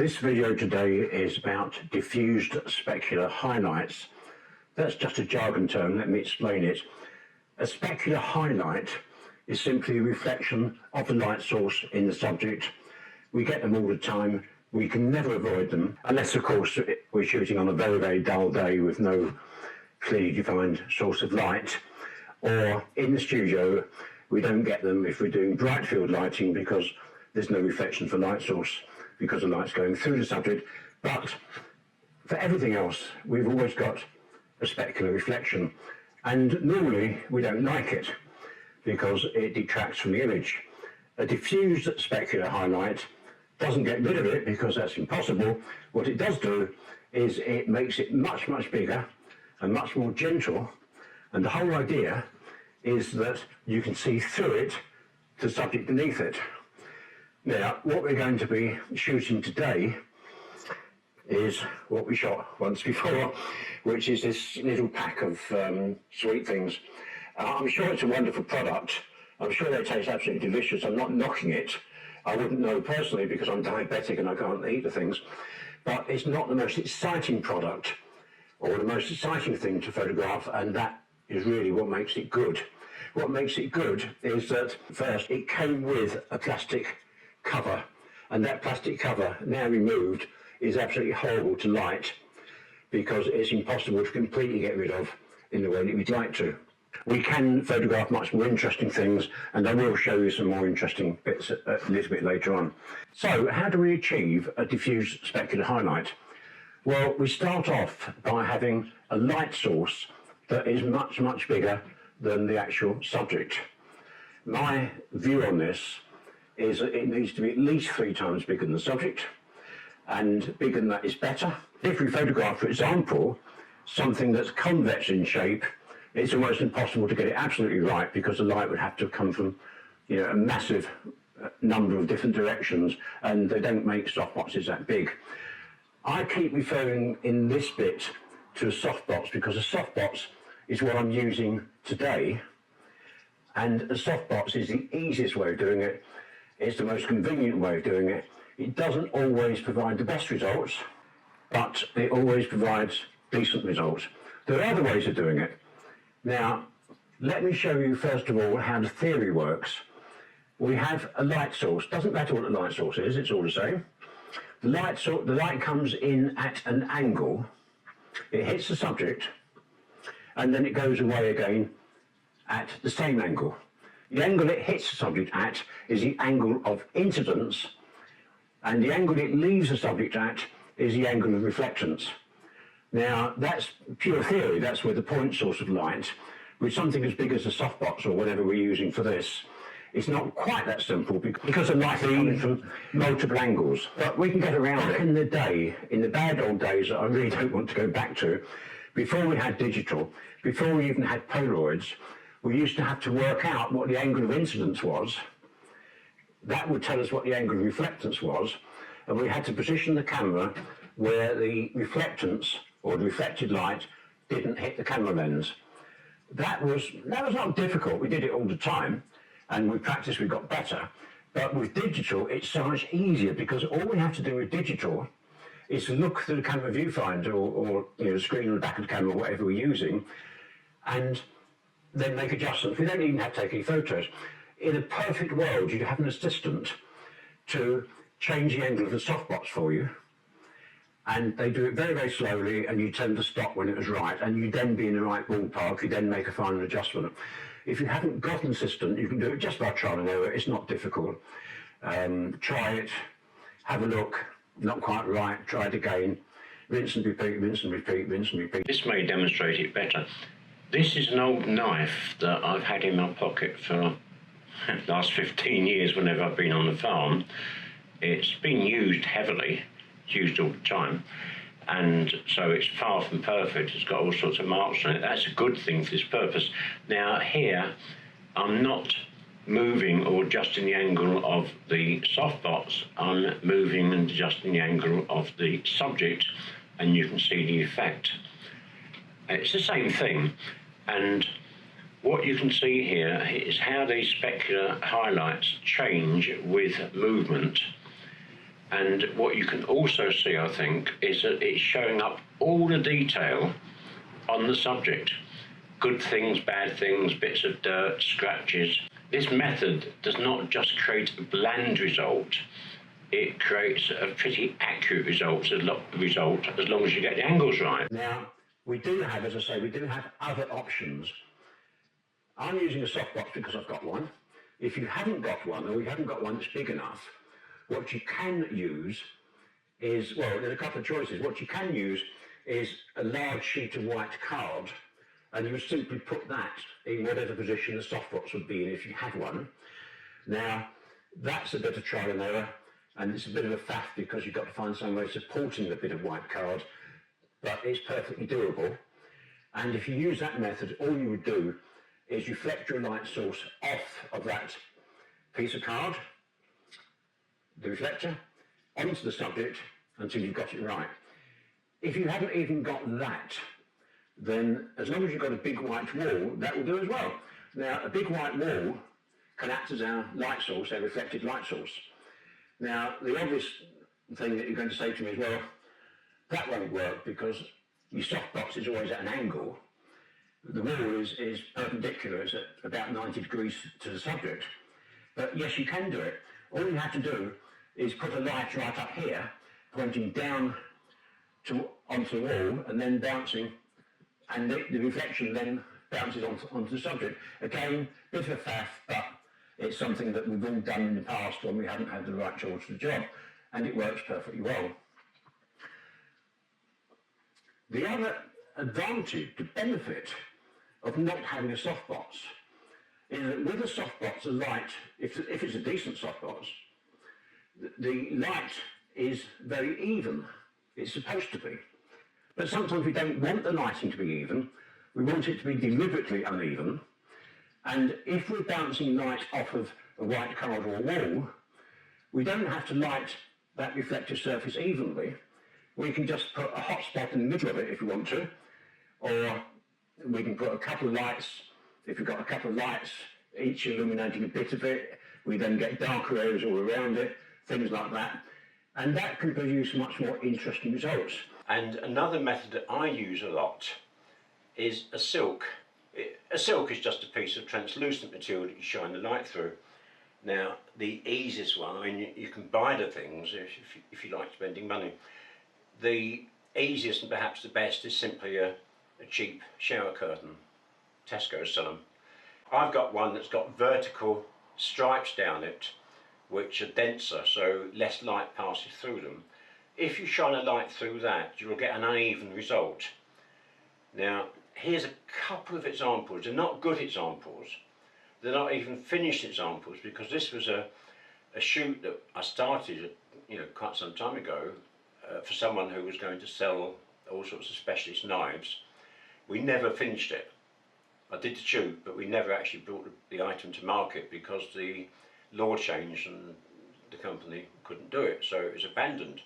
This video today is about diffused specular highlights. That's just a jargon term, let me explain it. A specular highlight is simply a reflection of the light source in the subject. We get them all the time. We can never avoid them, unless of course we're shooting on a very, very dull day with no clearly defined source of light. Or in the studio, we don't get them if we're doing bright field lighting because there's no reflection for light source because the light's going through the subject. But for everything else, we've always got a specular reflection. And normally we don't like it because it detracts from the image. A diffused specular highlight doesn't get rid of it because that's impossible. What it does do is it makes it much, much bigger and much more gentle. And the whole idea is that you can see through it the subject beneath it. Now, what we're going to be shooting today is what we shot once before, which is this little pack of sweet things. I'm sure it's a wonderful product. I'm sure they taste absolutely delicious. I'm not knocking it. I wouldn't know personally because I'm diabetic and I can't eat the things. But it's not the most exciting product or the most exciting thing to photograph, and that is really what makes it good. What makes it good is that first it came with a plastic cover, and that plastic cover, now removed, is absolutely horrible to light because it's impossible to completely get rid of in the way that we'd like to. We can photograph much more interesting things, and I will show you some more interesting bits a little bit later on. So how do we achieve a diffused specular highlight? Well, we start off by having a light source that is much, much bigger than the actual subject. My view on this is that it needs to be at least 3 times bigger than the subject, and bigger than that is better. If we photograph, for example, something that's convex in shape, it's almost impossible to get it absolutely right because the light would have to come from, a massive number of different directions, and they don't make softboxes that big. I keep referring in this bit to a softbox because a softbox is what I'm using today, and a softbox is the easiest way of doing it. It's the most convenient way of doing it. It doesn't always provide the best results, but it always provides decent results. There are other ways of doing it. Now, let me show you first of all how the theory works. We have a light source. Doesn't matter what the light source is, it's all the same. The light comes in at an angle. It hits the subject, and then it goes away again at the same angle. The angle it hits the subject at is the angle of incidence, and the angle it leaves the subject at is the angle of reflectance. Now, that's pure theory. That's where the point source of light, with something as big as a softbox or whatever we're using for this, it's not quite that simple because the light is coming from multiple angles. But we can get around it. Back in the day, in the bad old days that I really don't want to go back to, before we had digital, before we even had Polaroids, we used to have to work out what the angle of incidence was. That would tell us what the angle of reflectance was, and we had to position the camera where the reflectance or the reflected light didn't hit the camera lens. That was not difficult. We did it all the time, and with practice we got better. But with digital, it's so much easier because all we have to do with digital is to look through the camera viewfinder or the screen on the back of the camera, whatever we're using, and then make adjustments. We don't even have to take any photos. In a perfect world, you'd have an assistant to change the angle of the softbox for you, and they do it very, very slowly, and you tell them to stop when it was right, and you then be in the right ballpark. You then make a final adjustment. If you haven't got an assistant, you can do it just by trial and error. It's not difficult. Try it, have a look, not quite right, try it again, rinse and repeat, rinse and repeat, rinse and repeat. This may demonstrate it better. This is an old knife that I've had in my pocket for the last 15 years whenever I've been on the farm. It's been used heavily. It's used all the time, and so it's far from perfect. It's got all sorts of marks on it. That's a good thing for this purpose. Now here, I'm not moving or adjusting the angle of the softbox. I'm moving and adjusting the angle of the subject, and you can see the effect. It's the same thing, and what you can see here is how these specular highlights change with movement. And what you can also see, I think, is that it's showing up all the detail on the subject. Good things, bad things, bits of dirt, scratches. This method does not just create a bland result, it creates a pretty accurate result as long as you get the angles right. Now, we do have, as I say, we do have other options. I'm using a softbox because I've got one. If you haven't got one, or you haven't got one that's big enough, what you can use is, well, there's a couple of choices. What you can use is a large sheet of white card, and you would simply put that in whatever position the softbox would be in if you had one. Now, that's a bit of trial and error, and it's a bit of a faff because you've got to find some way supporting the bit of white card, but it's perfectly doable. And if you use that method, all you would do is reflect your light source off of that piece of card, the reflector, onto the subject until you've got it right. If you haven't even got that, then as long as you've got a big white wall, that will do as well. Now, a big white wall can act as our light source, our reflected light source. Now, the obvious thing that you're going to say to me is, well, that won't work because your softbox is always at an angle. The wall is perpendicular, it's at about 90 degrees to the subject. But yes, you can do it. All you have to do is put a light right up here, pointing down onto the wall and then bouncing, and the reflection then bounces onto the subject. Again, bit of a faff, but it's something that we've all done in the past when we haven't had the right tools for the job, and it works perfectly well. The other advantage, the benefit of not having a softbox is that with a softbox, the light, if it's a decent softbox, the light is very even. It's supposed to be. But sometimes we don't want the lighting to be even. We want it to be deliberately uneven. And if we're bouncing light off of a white card or a wall, we don't have to light that reflective surface evenly. We can just put a hot spot in the middle of it if we want to, or we can put a couple of lights. If we've got a couple of lights, each illuminating a bit of it, we then get darker areas all around it, things like that. And that can produce much more interesting results. And another method that I use a lot is a silk. A silk is just a piece of translucent material that you shine the light through. Now, the easiest one, I mean, you can buy the things if you like spending money. The easiest and perhaps the best is simply a cheap shower curtain. Tesco sell them. I've got one that's got vertical stripes down it, which are denser, so less light passes through them. If you shine a light through that, you'll get an uneven result. Now, here's a couple of examples. They're not good examples. They're not even finished examples, because this was a shoot that I started, quite some time ago for someone who was going to sell all sorts of specialist knives. We never finished it. I did the shoot, but we never actually brought the item to market because the law changed and the company couldn't do it, so it was abandoned.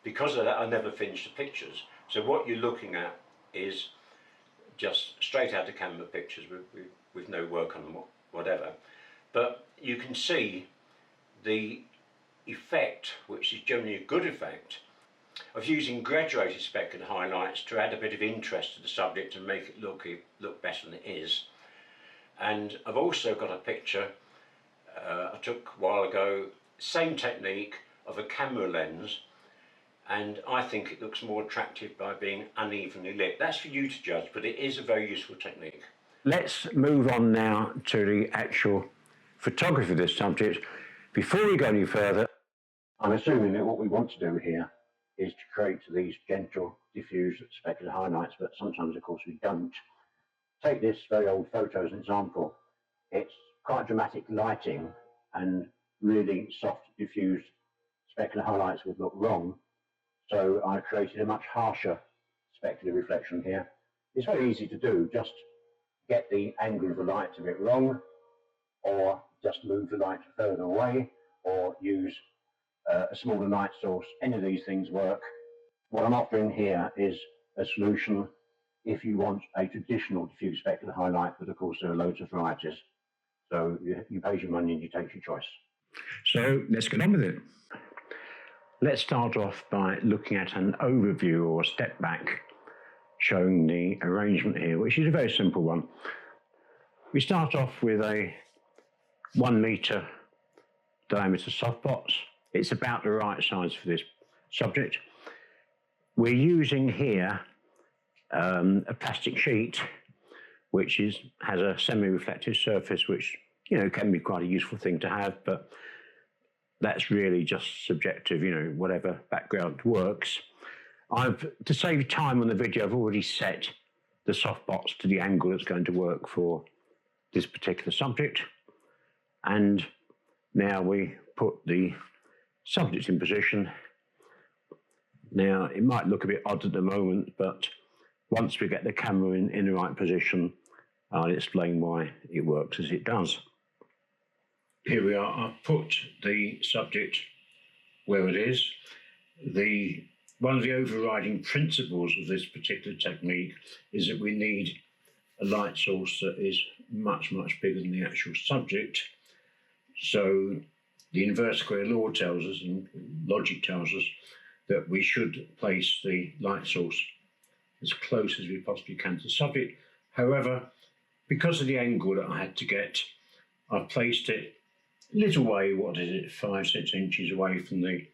Because of that, I never finished the pictures. So what you're looking at is just straight out of camera pictures with no work on them, whatever. But you can see the effect, which is generally a good effect, of using graduated specular highlights to add a bit of interest to the subject and make it look better than it is. And I've also got a picture I took a while ago, same technique, of a camera lens, and I think it looks more attractive by being unevenly lit. That's for you to judge, but it is a very useful technique. Let's move on now to the actual photography of this subject. Before we go any further, I'm assuming that what we want to do here is to create these gentle, diffused specular highlights, but sometimes, of course, we don't. Take this very old photo as an example. It's quite dramatic lighting, and really soft, diffused specular highlights would look wrong. So I created a much harsher specular reflection here. It's very easy to do. Just get the angle of the light a bit wrong, or just move the light further away, or use a smaller light source. Any of these things work. What I'm offering here is a solution if you want a traditional diffuse specular highlight, but of course there are loads of varieties. So you pay your money and you take your choice. So let's get on with it. Let's start off by looking at an overview or a step back showing the arrangement here, which is a very simple one. We start off with a 1 metre diameter softbox. It's about the right size for this subject. We're using here a plastic sheet which has a semi-reflective surface, which can be quite a useful thing to have, but that's really just subjective, whatever background works. To save time on the video, I've already set the softbox to the angle that's going to work for this particular subject. And now we put the subject in position. Now, it might look a bit odd at the moment, but once we get the camera in the right position, I'll explain why it works as it does. Here we are. I've put the subject where it is. One of the overriding principles of this particular technique is that we need a light source that is much, much bigger than the actual subject. So the inverse square law tells us, and logic tells us, that we should place the light source as close as we possibly can to the subject. However, because of the angle that I had to get, I've placed it a little way, 5-6 inches away from the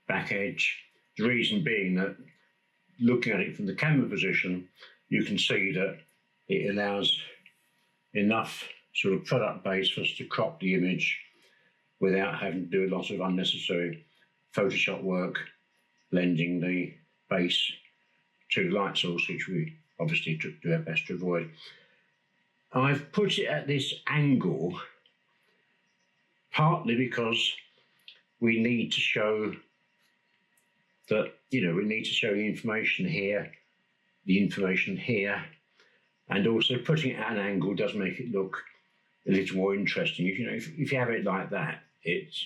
back edge. The reason being that looking at it from the camera position, you can see that it allows enough sort of product base for us to crop the image without having to do a lot of unnecessary Photoshop work, blending the base to the light source, which we obviously do our best to avoid. I've put it at this angle partly because we need to show that, we need to show the information here, and also putting it at an angle does make it look a little more interesting. If you have it like that, it's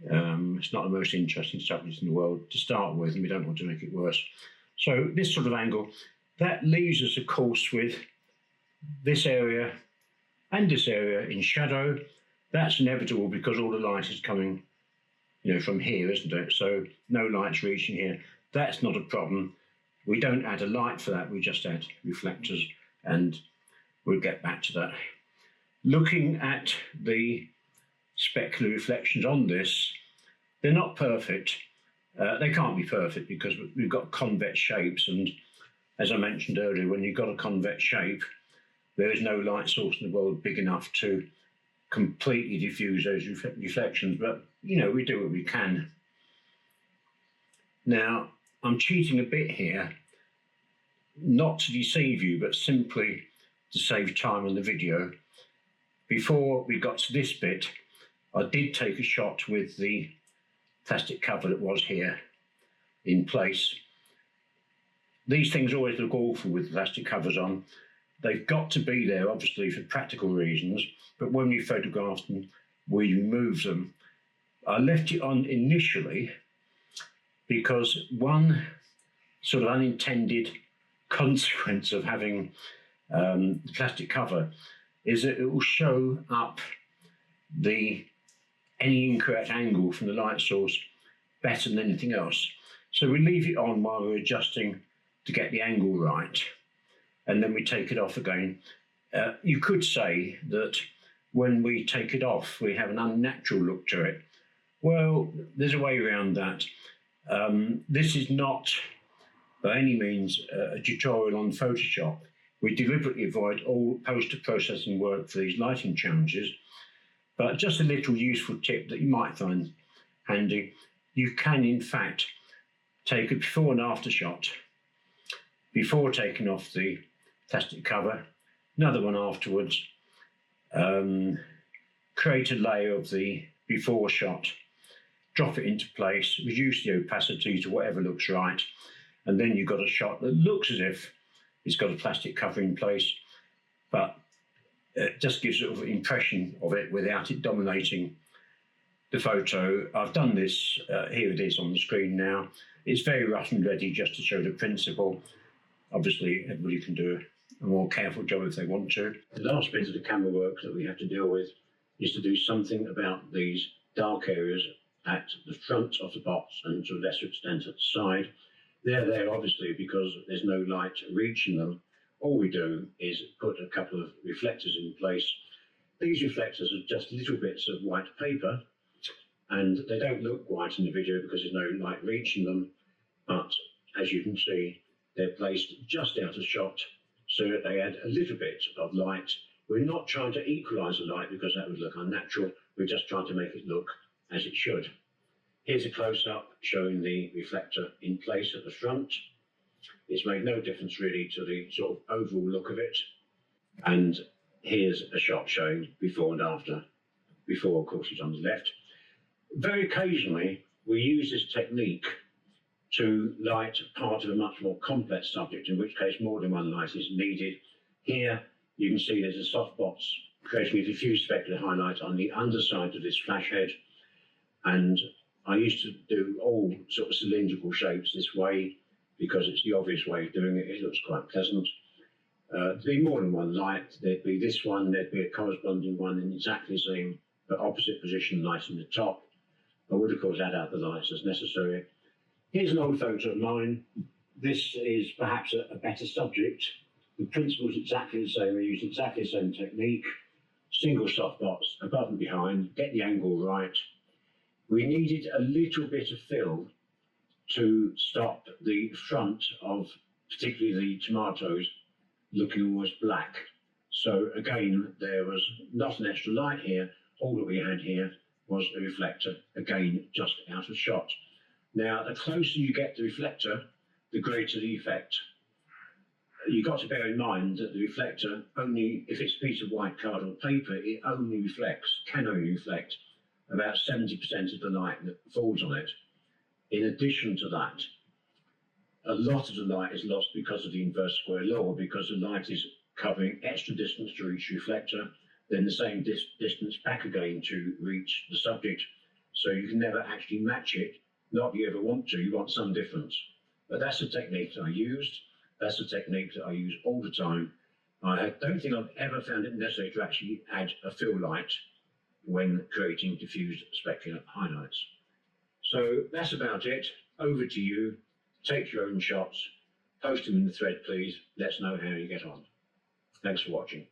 not the most interesting subject in the world to start with, and we don't want to make it worse. So this sort of angle, that leaves us, of course, with this area and this area in shadow. That's inevitable because all the light is coming, from here, isn't it? So no light's reaching here. That's not a problem. We don't add a light for that. We just add reflectors, and we'll get back to that. Looking at the specular reflections on this, they're not perfect. They can't be perfect because we've got convex shapes, and as I mentioned earlier, when you've got a convex shape, there is no light source in the world big enough to completely diffuse those reflections, but we do what we can. Now, I'm cheating a bit here, not to deceive you, but simply to save time on the video. Before we got to this bit, I did take a shot with the plastic cover that was here in place. These things always look awful with plastic covers on. They've got to be there, obviously, for practical reasons, but when we photograph them, we remove them. I left it on initially because one sort of unintended consequence of having the plastic cover is that it will show up any incorrect angle from the light source better than anything else. So we leave it on while we're adjusting to get the angle right, and then we take it off again. You could say that when we take it off, we have an unnatural look to it. Well, there's a way around that. This is not by any means a tutorial on Photoshop. We deliberately avoid all post-processing work for these lighting challenges, but just a little useful tip that you might find handy. You can, in fact, take a before and after shot before taking off the plastic cover, another one afterwards, create a layer of the before shot, drop it into place, reduce the opacity to whatever looks right, and then you've got a shot that looks as if it's got a plastic cover in place, but it just gives sort of an impression of it without it dominating the photo. I've done this, here it is on the screen now. It's very rough and ready just to show the principle. Obviously, everybody can do a more careful job if they want to. The last bit of the camera work that we have to deal with is to do something about these dark areas at the front of the box and to a lesser extent at the side. They're there obviously because there's no light reaching them. All we do is put a couple of reflectors in place. These reflectors are just little bits of white paper, and they don't look white in the video because there's no light reaching them, but as you can see, they're placed just out of shot so that they add a little bit of light. We're not trying to equalize the light because that would look unnatural. We're just trying to make it look as it should. Here's a close-up showing the reflector in place at the front. It's made no difference really to the sort of overall look of it. And here's a shot showing before and after. Before, of course, is on the left. Very occasionally, we use this technique to light part of a much more complex subject, in which case more than one light is needed. Here, you can see there's a soft box creating a diffused specular highlight on the underside of this flash head. And I used to do all sort of cylindrical shapes this way because it's the obvious way of doing it. It looks quite pleasant. There'd be more than one light. There'd be this one, there'd be a corresponding one in exactly the same but opposite position light in the top. I would, of course, add out the lights as necessary. Here's an old photo of mine. This is perhaps a better subject. The principle is exactly the same. We use exactly the same technique. Single softbox above and behind, get the angle right. We needed a little bit of fill to stop the front of particularly the tomatoes looking almost black. So again, there was not an extra light here. All that we had here was a reflector, again, just out of shot. Now, the closer you get to the reflector, the greater the effect. You've got to bear in mind that the reflector only, if it's a piece of white card or paper, it only reflects, can only reflect about 70% of the light that falls on it. In addition to that, a lot of the light is lost because of the inverse square law, because the light is covering extra distance to reach the reflector, then the same distance back again to reach the subject. So you can never actually match it. Not that you ever want to, you want some difference. But that's the technique that I used. That's the technique that I use all the time. I don't think I've ever found it necessary to actually add a fill light when creating diffused specular highlights. So that's about it. Over to you. Take your own shots. Post them in the thread, please. Let's know how you get on. Thanks for watching.